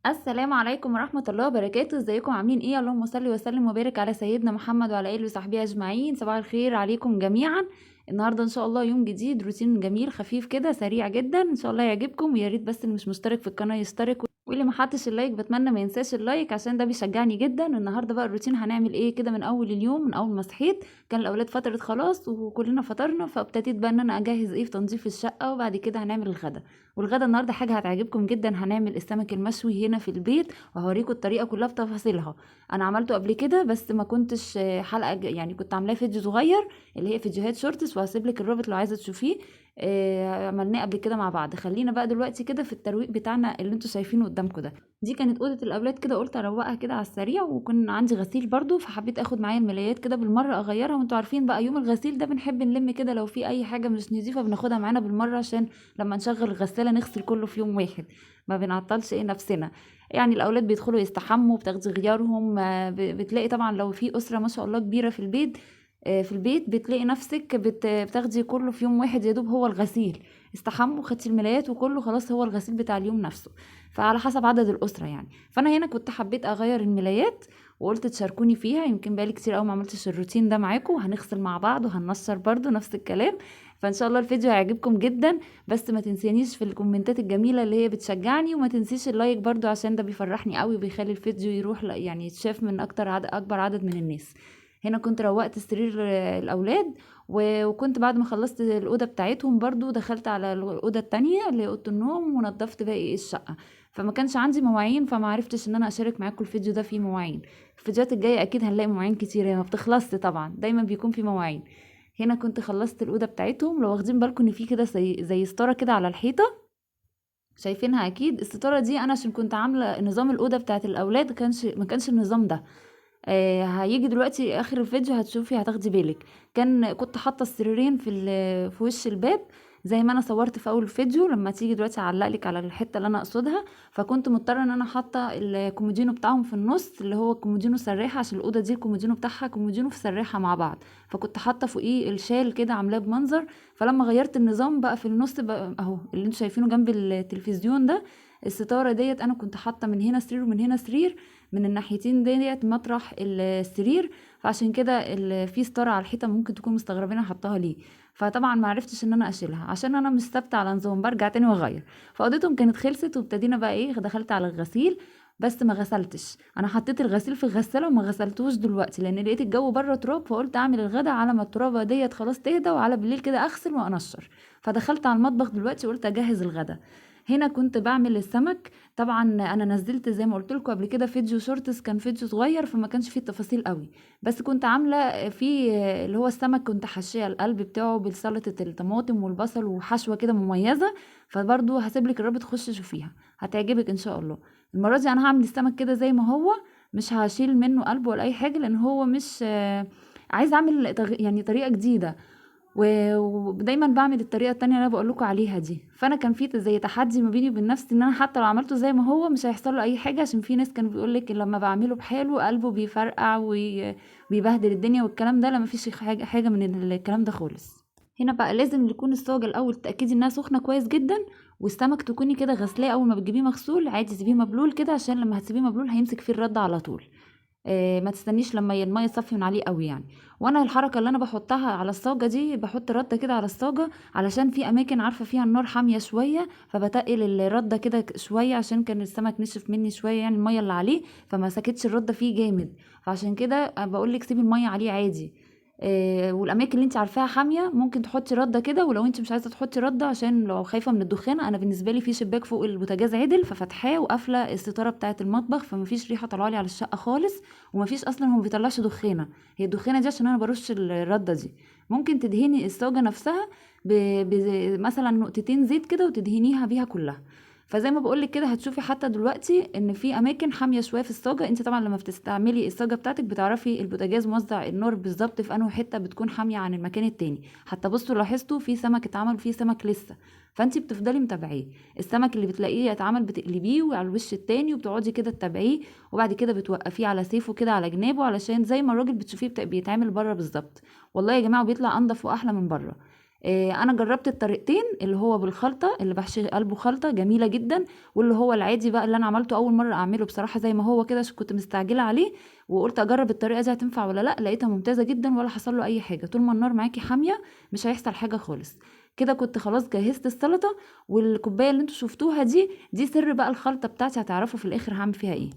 السلام عليكم ورحمة الله وبركاته. ازيكم عاملين ايه؟ اللهم صل وسلم وبارك على سيدنا محمد وعلى اله وصحبه اجمعين. صباح الخير عليكم جميعا. النهارده ان شاء الله يوم جديد، روتين جميل خفيف كده سريع جدا، ان شاء الله يعجبكم. ويا ريت بس اللي مش مشترك في القناة يشترك، واللي ما حطش اللايك بتمنى ما ينساش اللايك عشان ده بيشجعني جدا. النهارده بقى الروتين هنعمل ايه كده من اول اليوم، من اول ما صحيت كان الاولاد فترة خلاص وكلنا فطرنا، فابتديت بقى ان انا اجهز ايه في تنظيف الشقة، وبعد كده هنعمل الغدا. والغدا النهارده حاجة هتعجبكم جدا، هنعمل السمك المشوي هنا في البيت، وهوريكم الطريقه كلها بتفاصيلها. انا عملته قبل كده بس ما كنتش حلقه يعني كنت عاملاه فيديو صغير، اللي هي فيديوهات شورتس، وهسيب لك الرابط لو عايزه تشوفيه. عملناه قبل كده مع بعض. خلينا بقى دلوقتي كده في الترويق بتاعنا اللي انتوا شايفينه قدامكم ده. دي كانت اوضه الاولاد كده، قلت اروقها كده على السريع، وكان عندي غسيل برضو فحبيت اخد معايا الملايات كده بالمره اغيرها. وانتوا عارفين بقى يوم الغسيل ده بنحب نلم كده لو في اي حاجه مش نظيفه بناخدها معانا بالمره، عشان لما نشغل الغساله نغسل كله في يوم واحد، ما بنعطلش ايه نفسنا. يعني الاولاد بيدخلوا يستحموا، بتاخدي غيارهم، بتلاقي طبعا لو في اسره ما شاء الله كبيره في البيت، بتلاقي نفسك بتاخدي كله في يوم واحد، يا دوب هو الغسيل استحموا خدتي الملايات وكله خلاص، هو الغسيل بتاع اليوم نفسه. فعلى حسب عدد الاسره يعني. فانا هنا كنت حبيت اغير الملايات، وقلت تشاركوني فيها، يمكن بقالي كتير قوي ما عملتش الروتين ده معاكم. وهنغسل مع بعض وهننشر برضو نفس الكلام. فان شاء الله الفيديو هيعجبكم جدا. بس ما تنسينيش في الكومنتات الجميلة اللي هي بتشجعني، وما تنسيش اللايك برضو عشان ده بيفرحني قوي وبيخلي الفيديو يروح يعني يتشاف من اكبر عدد من الناس. هنا كنت روقت سرير الاولاد، وكنت بعد ما خلصت الاوضه بتاعتهم برضو دخلت على الاوضه التانية اللي هي اوضه النوم، ونضفت باقي الشقه. فما كانش عندي مواعين، فما عرفتش ان انا اشارك معاكم الفيديو ده فيه مواعين. الفيديوهات الجايه اكيد هنلاقي مواعين كتير، هي ما بتخلصش طبعا، دايما بيكون في مواعين. هنا كنت خلصت الاوضه بتاعتهم. لو واخدين بالكم ان في كده زي ستاره كده على الحيطه، شايفينها اكيد. الستاره دي انا عشان كنت عامله نظام الاوضه بتاعت الاولاد ما كانش النظام ده. هيجي دلوقتي اخر الفيديو هتشوفي هتاخدي بالك. كنت حاطه السريرين في وش الباب، زي ما انا صورت في اول الفيديو. لما تيجي دلوقتي اعلق لك على الحته اللي انا اقصدها. فكنت مضطره ان انا حاطه الكومودينو بتاعهم في النص، اللي هو كومودينو سراحه، عشان الاوضه دي الكومودينو بتاعها كومودينو في سراحه مع بعض. فكنت حاطه فوقيه الشال كده عاملاه بمنظر. فلما غيرت النظام بقى في النص بقى اهو اللي انتوا شايفينه جنب التلفزيون ده، الستاره ديت انا كنت حاطه من هنا سرير ومن هنا سرير، من الناحيتين ديت مطرح السرير. فعشان كده في ستاره على الحيطه ممكن تكون مستغربين انا حطاها ليه. فطبعا ما عرفتش ان انا اشيلها عشان انا مش ثابته على نظام، برجع تاني واغير. فقضيتهم كانت خلصت، وابتدينا بقى ايه، دخلت على الغسيل. بس ما غسلتش، انا حطيت الغسيل في الغساله وما غسلتوش دلوقتي لان لقيت الجو بره تراب، فقلت اعمل الغدا على ما الترابه ديت خلاص تهدى، وعلى بالليل كده اغسل وانشر. فدخلت على المطبخ دلوقتي وقلت اجهز الغدا. هنا كنت بعمل السمك. طبعا انا نزلت زي ما قلت لكم قبل كده فيديو شورتس، كان فيديو صغير فما كانش فيه تفاصيل قوي. بس كنت عامله فيه اللي هو السمك، كنت حاشيه القلب بتاعه بسلطه الطماطم والبصل وحشوه كده مميزه. فبرضو هسيب لك الرابط خش شوفيها هتعجبك ان شاء الله. المره دي انا هعمل السمك كده زي ما هو، مش هشيل منه قلب ولا اي حاجه، لان هو مش عايزه اعمل يعني طريقه جديده. ودايما بعمل الطريقه التانية اللي انا بقول لكم عليها دي. فانا كان في زي تحدي ما بيني وبين نفسي، ان انا حتى لو عملته زي ما هو مش هيحصل له اي حاجه، عشان في ناس كانوا بيقول لك لما بعمله بحاله قلبه بيفرقع وبيبهدل الدنيا والكلام ده. لا، مفيش حاجه من الكلام ده خالص. هنا بقى لازم يكون الصاجه الاول تاكدي انها سخنه كويس جدا، والسمك تكوني كده غسلاه اول ما بتجيبيه مغسول عادي، تسيبيه مبلول كده، عشان لما هتسيبيه مبلول هيمسك فيه الرد على طول. ما تستنيش لما الميه تصفي من عليه قوي يعني. وانا الحركه اللي انا بحطها على الصاجه دي، بحط رده كده على الصاجه، علشان في اماكن عارفه فيها النار حاميه شويه، فبتقل الرده كده شويه، عشان كان السمك نشف مني شويه يعني الميه اللي عليه، فما سكتش الرده فيه جامد. فعشان كده بقول لك سيبي الميه عليه عادي. والاماكن اللي انت عارفاها حاميه ممكن تحطي رده كده، ولو انت مش عايزه تحطي رده عشان لو خايفه من الدخان، انا بالنسبه لي في شباك فوق البوتاجاز عدل ففتحاه وقافله الستاره بتاعه المطبخ، فمفيش ريحه طالعه لي على الشقه خالص. ومفيش اصلا، هو ما بيطلعش دخانه. هي الدخانه دي عشان انا برش الرده دي. ممكن تدهني الصاجه نفسها ب... مثلا نقطتين زيت كده وتدهنيها بيها كلها. فزي ما بقولك كده هتشوفي حتى دلوقتي ان في اماكن حاميه شويه في الصاجه. انت طبعا لما بتستعملي الصاجه بتاعتك بتعرفي البوتاجاز موزع النار بالظبط في انه حته بتكون حاميه عن المكان التاني. حتى بصوا لاحظتوا في سمك اتعمل وفي سمك لسه. فانت بتفضلي متابعيه. السمك اللي بتلاقيه اتعمل بتقلبيه وعلى الوش التاني وبتقعدي كده تتابعيه، وبعد كده بتوقفيه على سيفه كده على جنابه، علشان زي ما الراجل بتشوفيه بيتعمل بره بالظبط. والله يا جماعه بيطلع انضف واحلى من بره. انا جربت الطريقتين، اللي هو بالخلطه اللي بحشي قلبه خلطه جميله جدا، واللي هو العادي بقى اللي انا عملته اول مره اعمله بصراحه زي ما هو كده عشان كنت مستعجله عليه، وقلت اجرب الطريقه دي هتنفع ولا لا. لقيتها ممتازه جدا ولا حصل له اي حاجه، طول ما النار معاكي حاميه مش هيحصل حاجه خالص. كده كنت خلاص جهزت السلطه، والكوبايه اللي انتوا شفتوها دي سر بقى الخلطه بتاعتي، هتعرفوا في الاخر هعمل فيها ايه.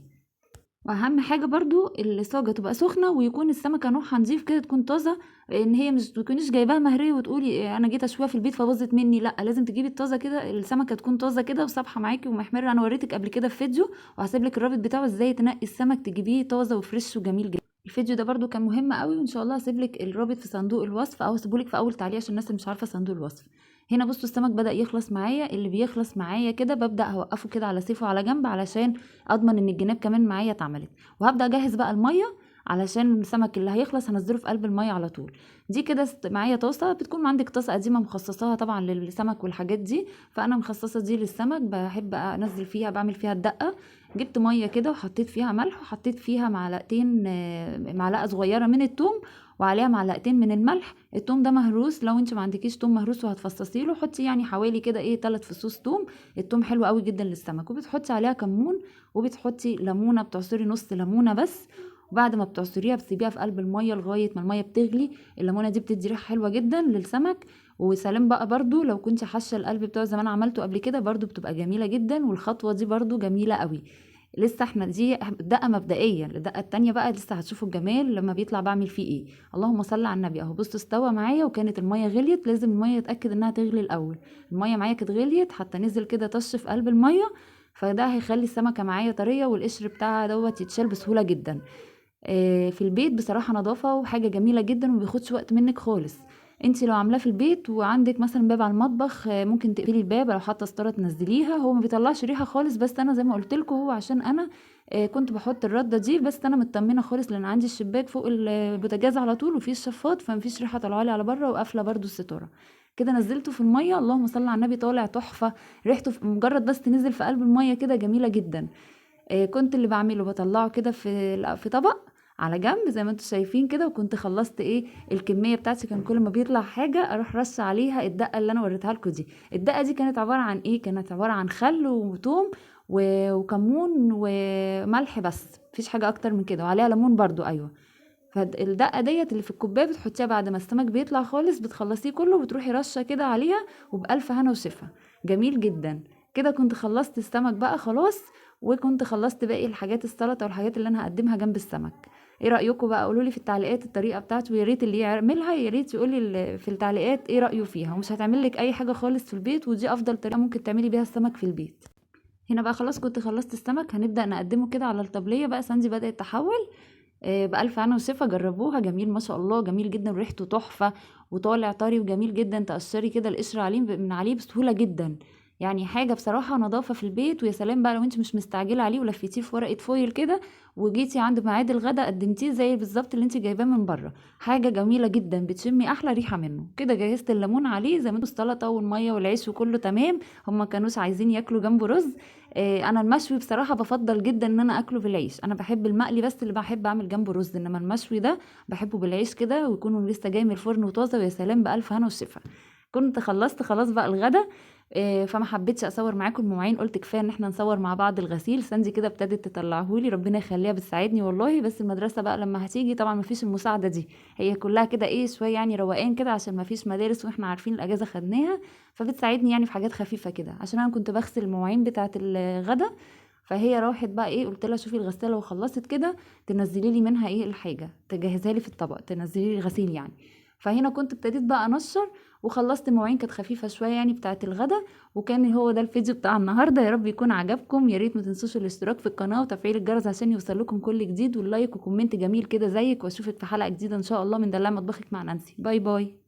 واهم حاجه برضو الصاجه تبقى سخنه، ويكون السمكه نوعها نضيف كده، تكون طازه، ان هي مش تكونيش جايباها مهريه وتقولي انا جيت اشويها في البيت فباظت مني، لا لازم تجيبي الطازه كده، السمكه تكون طازه كده وصابحه معاكي ومحمره. انا وريتك قبل كده في فيديو، وهسيب لك الرابط بتاعه ازاي تنقي السمك تجيبيه طازه وفريش وجميل جدا. الفيديو ده برضو كان مهم قوي، وان شاء الله هسيب لك الرابط في صندوق الوصف، او هسيبه لك في اول تعليق عشان الناس اللي مش عارفه صندوق الوصف. هنا بصوا السمك بدأ يخلص معايا، اللي بيخلص معايا كده ببدأ اوقفه كده على سيفه على جنب علشان اضمن ان الجناب كمان معايا اتعملت. وهبدأ اجهز بقى المية علشان السمك اللي هيخلص هنزله في قلب المية على طول. دي كده معايا طاسة، بتكون عندك طاسة قديمة مخصصاها طبعا للسمك والحاجات دي، فانا مخصصة دي للسمك، بحب انزل فيها بعمل فيها الدقة. جبت مية كده وحطيت فيها ملح، وحطيت فيها معلقتين معلقة صغيرة من التوم، وعليها معلقتين من الملح. التوم ده مهروس، لو انت ما عندكيش توم مهروس وهتفصصي له حطي يعني حوالي كده 3 فصوص توم. التوم حلو قوي جدا للسمك. وبتحطي عليها كمون، وبتحطي ليمونه، بتعصري نص ليمونه بس، وبعد ما بتعصريها بتسيبيها في قلب الميه لغايه ما الميه بتغلي. الليمونه دي بتدي ريحه حلوه جدا للسمك. وسلام بقى برضو لو كنت حاشه القلب بتاعه زي ما انا عملته قبل كده، برضو بتبقى جميله جدا، والخطوه دي برضو جميله قوي. لسه احنا دي دقه مبدئيه، الدقه التانية بقى لسه هتشوفوا الجمال لما بيطلع بعمل فيه ايه. اللهم صل على النبي. اهو بصوا استوى معايا، وكانت الميه غليت، لازم الميه اتاكد انها تغلي الاول. الميه معايا كانت غليت، حتى نزل كده طش في قلب الميه، فده هيخلي السمكه معايا طريه، والقشر بتاعها يتشال بسهوله جدا. في البيت بصراحه نظافه وحاجه جميله جدا، ومبياخدش وقت منك خالص. انت لو عاملاه في البيت وعندك مثلا باب على المطبخ، ممكن تقفلي الباب، لو حاطه ستاره تنزليها، هو ما بيطلعش ريحه خالص. بس انا زي ما قلت لكم، هو عشان انا كنت بحط الرده دي، بس انا مطمنه خالص لان عندي الشباك فوق البوتاجاز على طول، وفي الشفاط، فمفيش ريحه طالعه لي على بره، وقافله برده الستاره. كده نزلته في الميه، اللهم صل على النبي، طالع تحفه. ريحته مجرد بس تنزل في قلب الميه كده جميله جدا. كنت اللي بعمله بطلعه كده في طبق على جنب زي ما انتم شايفين كده، وكنت خلصت الكميه بتاعتي. كان كل ما بيطلع حاجه اروح رش عليها الدقه اللي انا وريتها لكم دي. الدقه دي كانت عباره عن كانت عباره عن خل وثوم وكمون وملح، بس مفيش حاجه اكتر من كده، وعليها ليمون برضو، ايوه. فالدقه ديت اللي في الكوبايه بتحطيها بعد ما السمك بيطلع خالص، بتخلصيه كله وبتروحي رشه كده عليها، وبألف هنا وشفا. جميل جدا. كده كنت خلصت السمك بقى خلاص، وكنت خلصت باقي الحاجات، السلطه والحاجات اللي انا هقدمها جنب السمك. ايه رايكم بقى؟ قولوا لي في التعليقات الطريقه بتاعته، ويا ريت اللي يعملها يا ريت يقول لي في التعليقات ايه رايه فيها. ومش هتعمل لك اي حاجه خالص في البيت، ودي افضل طريقه ممكن تعملي بيها السمك في البيت. هنا بقى خلاص كنت خلصت السمك، هنبدأ نقدمه كده على الطبلية. بقى ساندي بدأت تحول. بألف هنا وشفا، جربوها، جميل ما شاء الله، جميل جدا، ريحته تحفة، وطالع طري وجميل جدا. تقشري كده القشر عليه من عليه بسهولة جدا، يعني حاجة بصراحة نظافة في البيت. ويا سلام بقى لو انت مش مستعجلة عليه ولفيتيه في ورقة فويل كده، وجيتي عند ميعاد الغدا قدمتيه زي بالظبط اللي انت جايباه من بره. حاجة جميلة جدا، بتشمي احلى ريحة منه. كده جهزت الليمون عليه زي ما انتوا، السلطة والمية والعيش وكله تمام. هما كانوش عايزين ياكلوا جنبه رز. انا المشوي بصراحه بفضل جدا ان انا اكله بالعيش، انا بحب المقلي بس اللي بحب اعمل جنبه رز، انما المشوي ده بحبه بالعيش كده، ويكون لسه جاي من الفرن وطازه، ويا سلام بالف هنا والشفا. كنت خلصت خلاص بقى الغدا. فما حبيتش اصور معاكم المواعين، قلت كفايه ان احنا نصور مع بعض الغسيل. ساندي كده ابتدت تطلعهولي، ربنا يخليها، بتساعدني والله. بس المدرسه بقى لما هتيجي طبعا مفيش المساعده دي، هي كلها كده شويه يعني روقان كده، عشان مفيش مدارس واحنا عارفين الاجازه خدناها. فبتساعدني يعني في حاجات خفيفه كده، عشان انا كنت بغسل المواعين بتاعه الغدا. فهي راحت بقى قلت لها شوفي الغساله وخلصت كده، تنزلي لي منها الحاجه، تجهزها لي في الطبق، تنزلي لي الغسيل يعني. فهنا كنت ابتديت بقى انشر، وخلصت مواعين كانت خفيفه شويه يعني بتاعه الغدا. وكان هو ده الفيديو بتاع النهارده، يا رب يكون عجبكم. يا ريت ما تنسوش الاشتراك في القناه وتفعيل الجرس عشان يوصلكم كل جديد، واللايك وكومنت جميل كده زيك. واشوفك في حلقه جديده ان شاء الله من دلع مطبخك مع نانسي. باي باي.